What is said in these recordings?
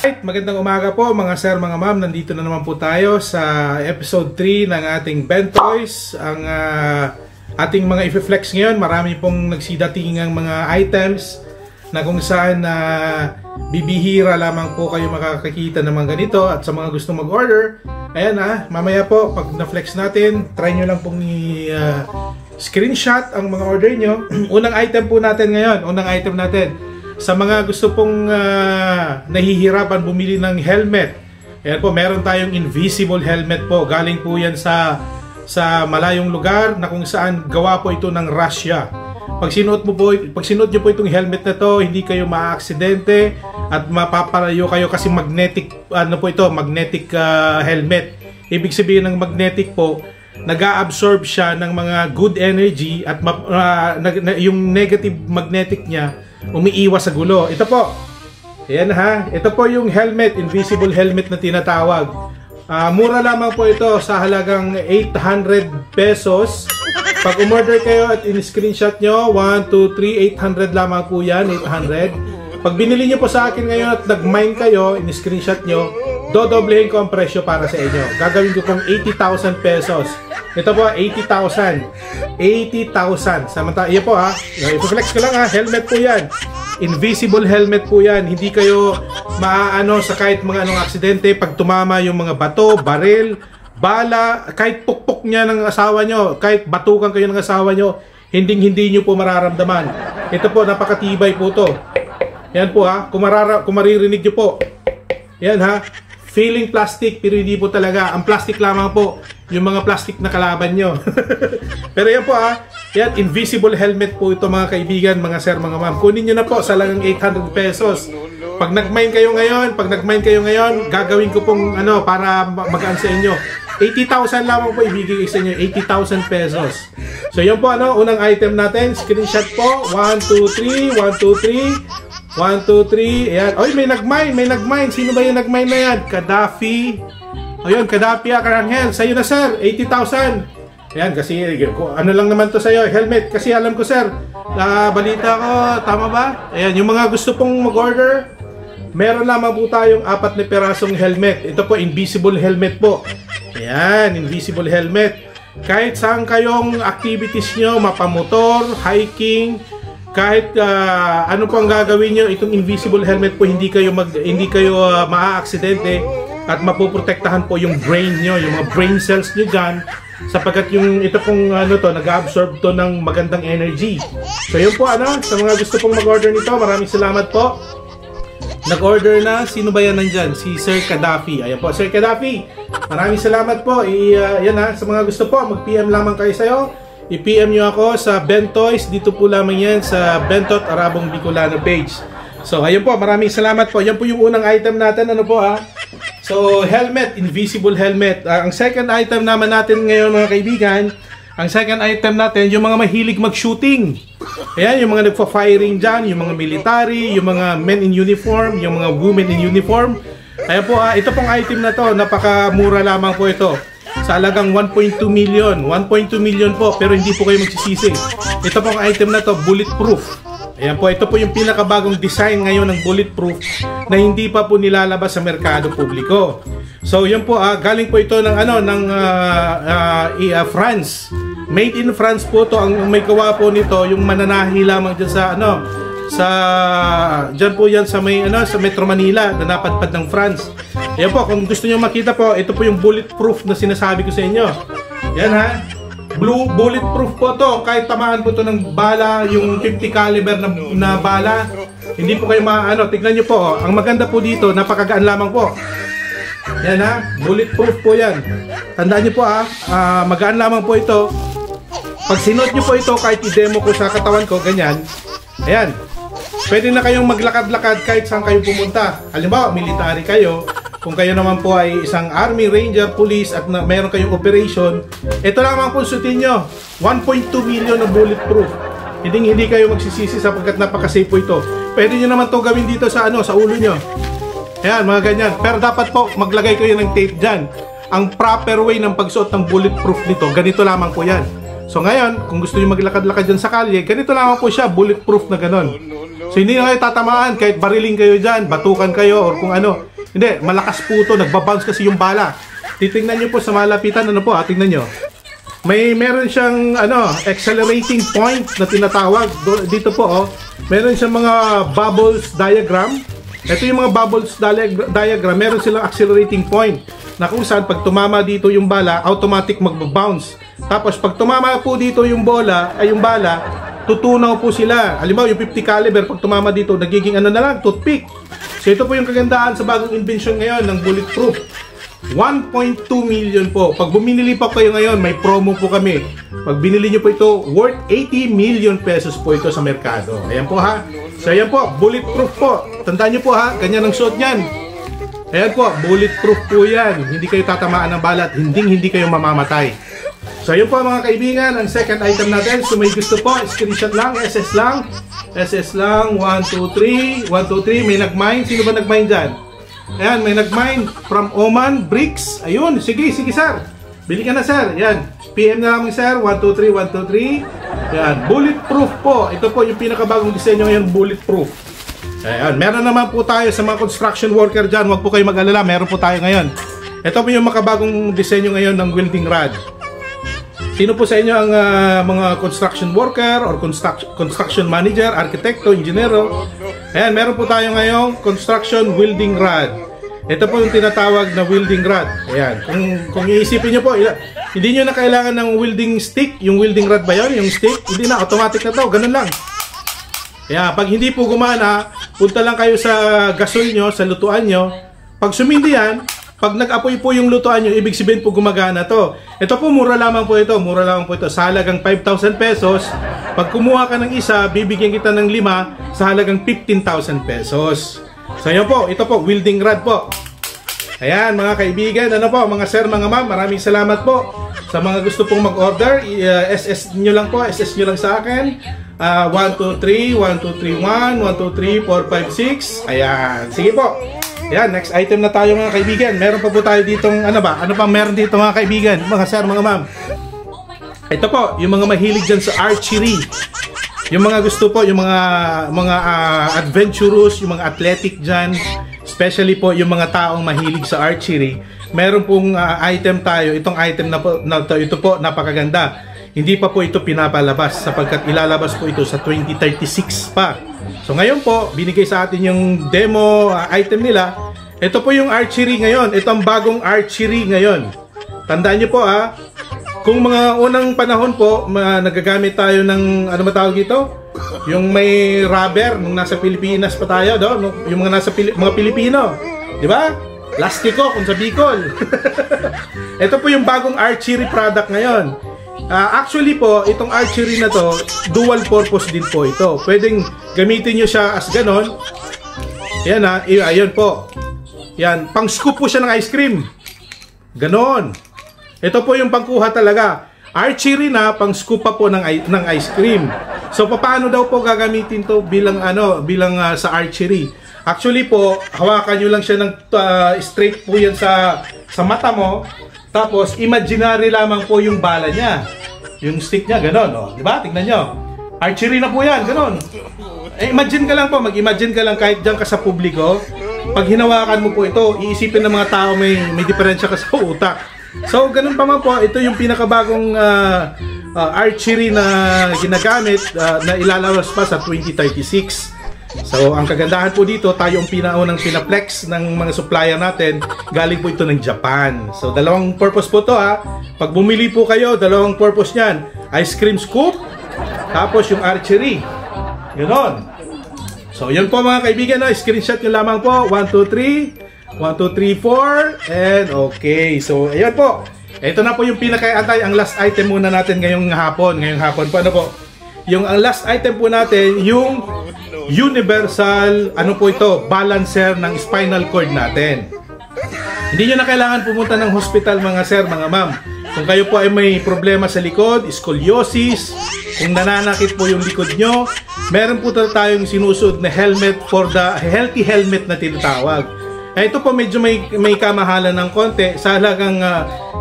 Magandang umaga po mga sir, mga ma'am. Nandito na naman po tayo sa episode 3 ng ating Bentoys. Ang ating mga i-flex ngayon, marami pong nagsidatingang mga items na kung saan bibihira lamang po kayo makakakita ng mga ganito. At sa mga gustong mag-order, ayan mamaya po pag na-flex natin, try nyo lang pong screenshot ang mga order nyo. Unang item po natin ngayon, sa mga gusto pong nahihirapan bumili ng helmet, ayan po, meron tayong invisible helmet po. Galing po yan sa malayong lugar na kung saan gawa po ito ng Russia. Pag sinuot nyo po itong helmet na to, hindi kayo maaaksidente at mapapalayo kayo kasi magnetic, magnetic helmet. Ibig sabihin ng magnetic po, nag-a-absorb siya ng mga good energy at yung negative magnetic niya umiiwas sa gulo. Ito po. Ayan ito po yung helmet, invisible helmet na tinatawag. Mura lamang po ito sa halagang 800 pesos. Pag umorder kayo at in-screenshot nyo, 1, 2, 3, 800 lamang po yan, 800. Pag binili nyo po sa akin ngayon at nag-mine kayo, in-screenshot nyo, dodoblehin ko ang presyo para sa inyo. Gagawin ko pong 80,000 pesos. Ito po, 80,000. 80,000. Samantala, iya po i-flex ko lang helmet po yan. Invisible helmet po yan. Hindi kayo maaano sa kahit mga aksidente. Pag tumama yung mga bato, baril, bala, kahit pukpok niya ng asawa nyo, kahit batukan kayo ng asawa nyo, hindi nyo po mararamdaman. Ito po, napakatibay po to. Yan po kung maririnig nyo po. Yan feeling plastic, pero hindi po talaga. Ang plastic lamang po, yung mga plastic na kalaban nyo. Pero yan po yan, invisible helmet po ito mga kaibigan, mga sir, mga ma'am. Kunin nyo na po sa lagang 800 pesos. Pag nag-mine kayo ngayon, gagawin ko pong para magaan sa inyo. 80,000 lamang po ibigay sa inyo, 80,000 pesos. So yan po unang item natin, screenshot po, 1, 2, 3, 1, 2, 3. 1, 2, 3. Ayan. Oy, may nag-mine. Sino ba yung nag-mine na yan? Gaddafi. Ayun, Gaddafi Akarangel. Sa'yo na, sir. 80,000. Ayan, kasi ano lang naman to sa'yo. Helmet. Kasi alam ko, sir. Balita ko, tama ba? Ayan, yung mga gusto pong mag-order, meron lamang po tayong 4 na perasong helmet. Ito po, invisible helmet po. Ayan, invisible helmet. Kahit saan kayong activities nyo, mapamotor, hiking, kahit ano po ang gagawin nyo, itong invisible helmet po, hindi kayo maa-aksidente at mapoprotektahan po yung brain nyo, yung mga brain cells nyo dyan, sapagkat yung ito pong nag-absorb to ng magandang energy. So yun po sa mga gusto pong mag-order nito, maraming salamat po. Nag-order na, sino ba yan nandyan? Si Sir Gaddafi. Ayan po, Sir Gaddafi, maraming salamat po. Yan sa mga gusto po, mag-PM lamang kayo sa'yo. I-PM nyo ako sa Bentoys. Dito po lamang yan sa Bentot Arabong Bicolano page. So ayun po, maraming salamat po. Yan po yung unang item natin. So helmet, invisible helmet. Ang second item naman natin ngayon mga kaibigan, ang second item natin, yung mga mahilig mag-shooting. Ayan, yung mga nagpa-firing dyan, yung mga military, yung mga men in uniform, yung mga women in uniform. Ayan po, ito pong item na to, napakamura lamang po ito. Sa halagang 1.2 million. 1.2 million po, pero hindi po kayo magsisisi. Ito pong item na to, bulletproof. Ayan po, ito po yung pinakabagong design ngayon ng bulletproof na hindi pa po nilalabas sa merkado publiko. So, yun po, galing po ito ng France. Made in France po to. Ang may gawa po nito, yung mananahi lamang dyan dyan po yan sa Metro Manila na napadpad ng France. Ayan po, kung gusto nyo makita po, ito po yung bulletproof na sinasabi ko sa inyo. Yan blue bulletproof po to. Kahit tamaan po to ng bala, yung 50 caliber na bala, hindi po kayo tignan nyo po. Ang maganda po dito, napakagaan lamang po. Yan bulletproof po yan. Tandaan nyo po magaan lamang po ito. Pag sinuot nyo po ito, kahit i-demo ko sa katawan ko, ganyan. Ayan. Pwede na kayong maglakad-lakad kahit saan kayo pumunta. Halimbawa, military kayo. Kung kayo naman po ay isang army, ranger, police at mayroon kayong operation, ito lamang po sutin nyo. 1.2 million na bulletproof. Hindi kayo magsisisi sapagkat napaka-safe po ito. Pwede nyo naman to gawin dito sa ulo nyo. Ayan, mga ganyan. Pero dapat po maglagay kayo ng tape dyan. Ang proper way ng pagsuot ng bulletproof nito, ganito lamang po yan. So ngayon, kung gusto nyo maglakad-lakad dyan sa kalye, ganito lamang po siya, bulletproof na ganon. So hindi na kayo tatamaan kahit bariling kayo dyan, batukan kayo or kung ano. Hindi, malakas po ito. Nagbabounce kasi yung bala. Titingnan nyo po sa malapitan. Ano po ha? Tingnan nyo. Meron siyang accelerating point na tinatawag. Dito po oh. Meron siyang mga bubbles diagram. Ito yung mga bubbles diagram. Meron silang accelerating point na kung saan pag tumama dito yung bala, automatic magbabounce. Tapos pag tumama po dito yung bala, tutunaw po sila. Halimbawa yung 50 caliber, pag tumama dito, nagiging ano na lang, toothpick. So ito po yung kagandahan sa bagong invention ngayon ng bulletproof. 1.2 million po. Pag bumili pa kayo ngayon, may promo po kami. Pag binili nyo po ito, worth 80 million pesos po ito sa merkado. Ayan po ha. So ayan po, bulletproof po. Tandaan nyo po ha, ganyan ang suot nyan. Ayan po, bulletproof po yan. Hindi kayo tatamaan ng bala at hindi kayo mamamatay. So yun po mga kaibigan, ang second item natin. So may gusto po, screenshot lang, SS lang. SS lang, 1, 2, 3, 1, 2, 3. May nag-mine. Sino ba nag-mine dyan? Ayan, may nag-mine from Oman Bricks. Ayun, sige sir. Bili ka na sir. Ayan, PM na lang sir. 1, 2, 3, 1, 2, 3. Ayan, bulletproof po. Ito po yung pinakabagong disenyo ngayon, bulletproof. Ayan, meron naman po tayo sa mga construction worker dyan. Huwag po kayo mag-alala, meron po tayo ngayon. Ito po yung makabagong disenyo ngayon ng welding rod. Sino po sa inyo ang mga construction worker or construction manager, arkitekto, ingenyero? Ayan, meron po tayo ngayong construction welding rod. Ito po yung tinatawag na welding rod. Ayan, kung iisipin nyo po, hindi nyo na kailangan ng welding stick. Yung welding rod ba yun? Yung stick? Hindi na, automatic na to. Ganun lang. Ayan, pag hindi po gumana, punta lang kayo sa gasol nyo, sa lutuan nyo. Pag sumindi yan, pag nag-apoy po yung lutuan nyo, ibig sabihin po gumagana to. Ito po, mura lamang po ito. Mura lamang po ito. Sa halagang 5,000 pesos. Pag kumuha ka ng isa, bibigyan kita ng 5 sa halagang 15,000 pesos. So yun po, ito po, welding rod po. Ayan mga kaibigan, ano po, mga sir, mga ma'am, maraming salamat po. Sa mga gusto pong mag-order, SS nyo lang po, SS nyo lang sa akin. 1, 2, 3, 1, 2, 3, 1, 1, 2, 3, 4, 5, 6. Ayan, sige po. Ayan, next item na tayo mga kaibigan. Meron pa po tayo ditong, ano pa meron dito mga kaibigan, mga sir, mga ma'am. Ito po, yung mga mahilig dyan sa archery. Yung mga gusto po, yung mga adventurous, yung mga athletic dyan, especially po yung mga taong mahilig sa archery. Meron pong item tayo. Itong item ito po, napakaganda. Hindi pa po ito pinapalabas sapagkat ilalabas po ito sa 2036 pa. So ngayon po, binigay sa atin yung demo item nila. Ito po yung archery ngayon. Ito ang bagong archery ngayon. Tandaan nyo po kung mga unang panahon po, nagagamit tayo ng, ano matawag ito? Yung may rubber, nung nasa Pilipinas pa tayo, yung mga nasa mga Pilipino. Di ba? Plastiko, kung sa Bicol. Ito po yung bagong archery product ngayon. Actually po, itong archery na to, dual purpose din po ito. Pwedeng gamitin nyo siya as ganon. Yan ayun po. Yan, pang scoop po siya ng ice cream. Ganon. Ito po yung pangkuha talaga. Archery na, pang scoop pa po ng ice cream. So paano daw po gagamitin to bilang sa archery? Actually po, hawakan nyo lang siya ng straight po yan sa mata mo. Tapos, imaginary lamang po yung bala niya. Yung stick niya, gano'n. Diba? Tingnan nyo. Archery na po yan, gano'n. Imagine ka lang po, mag-imagine ka lang kahit dyan ka sa publiko. Pag hinawakan mo po ito, iisipin ng mga tao may diferensya ka sa utak. So, ganun pa man po, ito yung pinakabagong archery na ginagamit na ilalabas pa sa 2036. So, ang kagandahan po dito, tayo ang pinaunang pinaplex ng mga supplier natin. Galing po ito ng Japan. So, dalawang purpose po to Pag bumili po kayo, dalawang purpose niyan. Ice cream scoop, tapos yung archery. Ganon. So, yun po mga kaibigan. Screenshot nyo lamang po. 1, 2, 3. 1, 2, 3, 4. And okay. So, ayun po. Ito na po yung pinaka-antay. Ang last item muna natin ngayong hapon. Ngayong hapon po. Ano po? Yung ang last item po natin, yung universal, balancer ng spinal cord natin. Hindi nyo na kailangan pumunta ng hospital mga sir, mga ma'am. Kung kayo po ay may problema sa likod, scoliosis, kung nananakit po yung likod nyo, meron po tayong sinusuot na helmet for the healthy helmet na tinatawag. Ito po medyo may kamahalan ng konti, sa halagang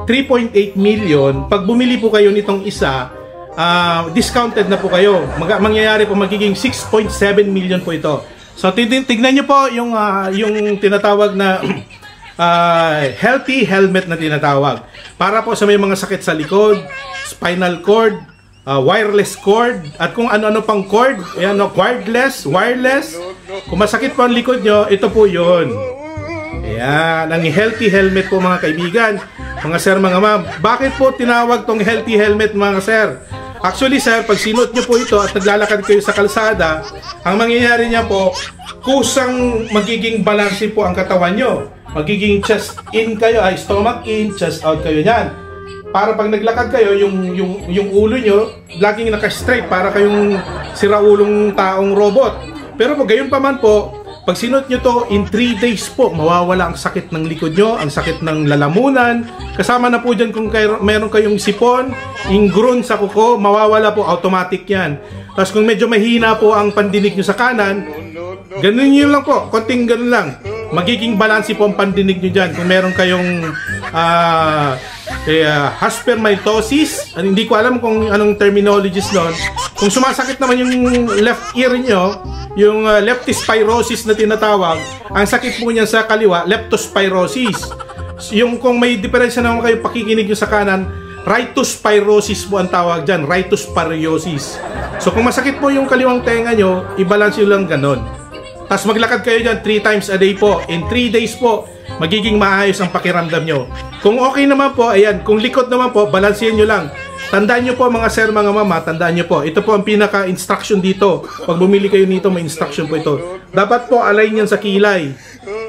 3.8 million. Pag bumili po kayo nitong isa, discounted na po kayo. Mangyayari po magiging 6.7 million po ito. So tignan nyo po yung tinatawag na healthy helmet na tinatawag. Para po sa may mga sakit sa likod, spinal cord, wireless cord, at kung ano-ano pang cord, ayan, no, cordless, wireless. Kung masakit po ang likod nyo, ito po yun. Ayan, ang healthy helmet po mga kaibigan, mga sir, mga ma'am. Bakit po tinawag tong healthy helmet mga sir? Actually sir, pag sinuot nyo po ito at naglalakad kayo sa kalsada, ang mangyayari niya po, kusang magiging balanse po ang katawan nyo. Magiging chest in kayo, stomach in, chest out kayo niyan. Para pag naglakad kayo, yung ulo nyo, laging naka-straight, para kayong siraulong taong robot. Pero pag gayon pa man po, pag sinuot nyo to, in 3 days po, mawawala ang sakit ng likod nyo, ang sakit ng lalamunan. Kasama na po dyan kung meron kayong sipon, ingrown sa kuko, mawawala po, automatic yan. Tapos kung medyo mahina po ang pandinig nyo sa kanan, ganun nyo lang po, konting ganun lang. Magiging balanse po ang pandinig nyo dyan. Kung meron kayong hespermatosis, hindi ko alam kung anong terminologies nun. Kung sumasakit naman yung left ear nyo, yung leptospirosis na tinatawag, ang sakit po niyan sa kaliwa, leptospirosis. Yung kung may diferensya naman kayo pakikinig nyo sa kanan, rhitospirosis po ang tawag dyan, rhitospariosis. So kung masakit po yung kaliwang tenga nyo, i-balance nyo lang ganon. Tapos maglakad kayo dyan 3 times a day po. In 3 days po, magiging maayos ang pakiramdam nyo. Kung okay naman po, ayan, kung likod naman po, balansehin nyo lang. Tandaan nyo po mga sir, mga mama, tandaan nyo po. Ito po ang pinaka-instruction dito. Pag bumili kayo nito, may instruction po ito. Dapat po align yan sa kilay.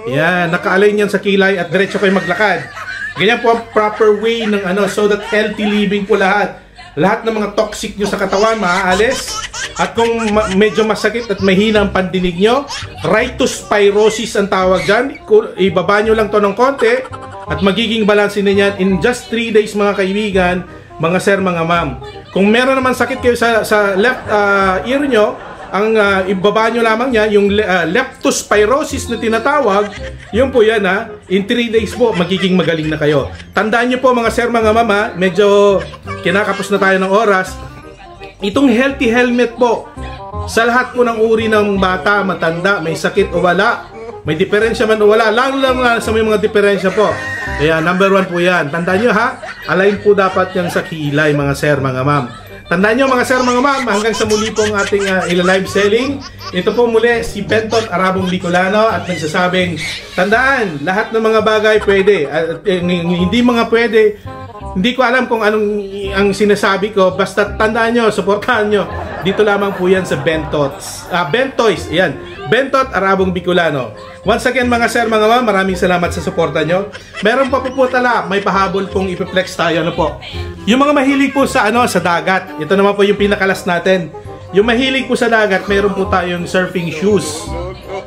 Yan, naka-align yan sa kilay at diretso kayo maglakad. Ganyan po ang proper way ng so that healthy living po lahat. Lahat ng mga toxic nyo sa katawan, maaalis. At kung medyo masakit at mahina ang pandinig nyo, rhitospirosis ang tawag dyan. Ibaba nyo lang to ng konti at magiging balansin na yan in just 3 days mga kaibigan, mga sir, mga ma'am. Kung meron naman sakit kayo sa left ear nyo, ang ibaba nyo lamang niya, yung leptospirosis na tinatawag, yun po yan in 3 days po, magiging magaling na kayo. Tandaan nyo po mga sir, mga mama, medyo kinakapos na tayo ng oras. Itong healthy helmet po, sa lahat po ng uri ng bata, matanda, may sakit o wala, may diferensya man o wala, lalo lang sa may mga diferensya po. Kaya number 1 po yan. Tandaan nyo align po dapat yan sa kilay mga sir, mga ma'am. Tandaan nyo mga sir, mga ma'am, hanggang sa muli pong ating live selling. Ito po muli si Bentot Arabong Bicolano at nagsasabing, tandaan, lahat ng mga bagay pwede. Hindi mga pwede, hindi ko alam kung anong ang sinasabi ko, basta tandaan nyo, suportahan nyo. Dito lamang po yan sa Bentoys. Ayan, Bentot Arabong Bicolano. Once again mga sir, mga ma'am, maraming salamat sa suporta nyo. Meron pa po tala, may pahabol pong ipiplex tayo. Ano po? Yung mga mahilig po sa sa dagat, ito naman po yung pinakalas natin. Yung mahilig po sa dagat, meron po tayong surfing shoes.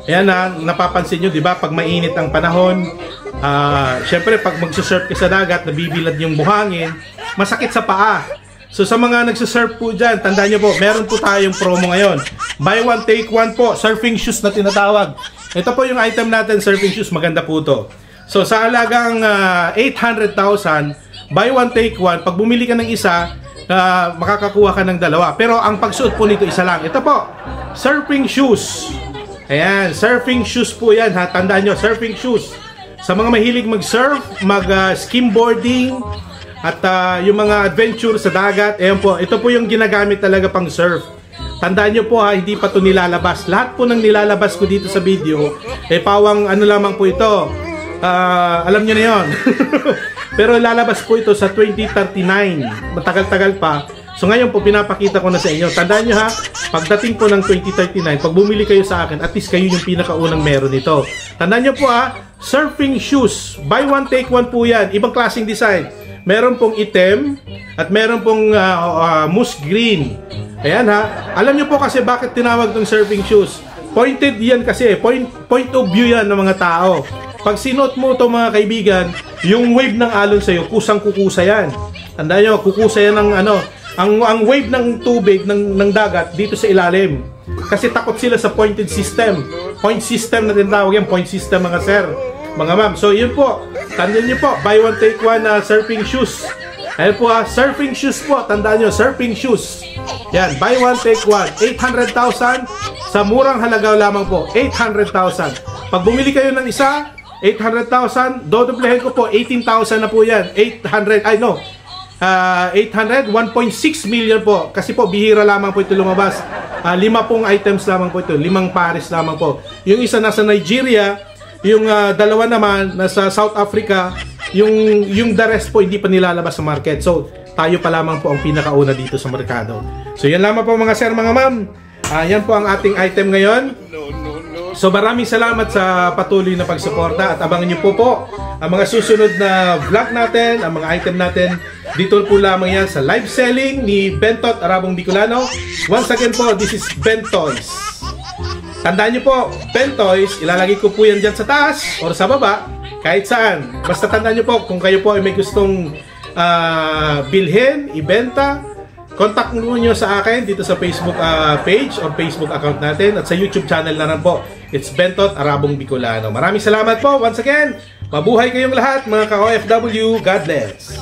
Ayan napapansin nyo, di ba? Pag mainit ang panahon, syempre pag magsusurf ka sa dagat, nabibilad yung buhangin, masakit sa paa. So sa mga nagsusurf po dyan, tandaan nyo po, meron po tayong promo ngayon. Buy one, take one po, surfing shoes na tinatawag. Ito po yung item natin, surfing shoes, maganda po to. So sa halagang 800,000, buy one, take one. Pag bumili ka ng isa, makakakuha ka ng dalawa. Pero ang pagsuot po nito, isa lang. Ito po, surfing shoes. Ayan, surfing shoes po yan Tandaan nyo, surfing shoes. Sa mga mahilig mag-surf, skimboarding, at yung mga adventure sa dagat, ayan po, ito po yung ginagamit talaga pang surf. Tandaan nyo po hindi pa ito nilalabas. Lahat po ng nilalabas ko dito sa video, pawang lamang po ito. Alam nyo na yun. Pero lalabas po ito sa 2039. Matagal-tagal pa. So ngayon po, pinapakita ko na sa inyo. Tandaan nyo pagdating po ng 2039, pag bumili kayo sa akin, at least kayo yung pinakaunang meron nito. Tandaan nyo po surfing shoes. Buy one, take one po yan. Ibang klaseng design. Meron pong itim at meron pong moose green. Ayan alam nyo po kasi bakit tinawag itong surfing shoes. Pointed yan kasi, point of view yan ng mga tao. Pag sinuot mo ito mga kaibigan, yung wave ng alon sa'yo, kusang-kukusa yan. Tandaan nyo, kukusa yan ng ang wave ng tubig ng dagat dito sa ilalim. Kasi takot sila sa pointed system. Point system na tinatawag yan, point system mga sir, mga ma'am. So yun po, tandaan nyo po, buy one take one surfing shoes. Ayun po surfing shoes po, tandaan nyo, surfing shoes. Yan, buy one take one, 800,000, sa murang halaga lamang po, 800,000. Pag bumili kayo ng isa, 800,000, dodoblehin ko po, 18,000 na po yan. 800, 1.6 million po. Kasi po, bihira lamang po ito lumabas. 5 pong items lamang po ito. 5 pares lamang po. Yung isa nasa Nigeria, yung dalawa naman nasa South Africa, yung the rest po hindi pa nilalabas sa market. So, tayo pa lamang po ang pinakauna dito sa merkado. So, yan lamang po mga sir, mga ma'am. Yan po ang ating item ngayon. So maraming salamat sa patuloy na pagsuporta at abangan niyo po ang mga susunod na vlog natin, ang mga item natin. Dito po lamang yan sa live selling ni Bentot Arabong Bicolano. Once again po, this is Bentoys. Tandaan niyo po, Bentoys, ilalagay ko po yan dyan sa taas or sa baba, kahit saan. Basta tandaan niyo po, kung kayo po ay may gustong bilhin, ibenta, contact nyo sa akin dito sa Facebook page or Facebook account natin at sa YouTube channel na rin po. It's Bentot Arabong Bicolano. Maraming salamat po once again. Mabuhay kayong lahat mga ka-OFW. God bless.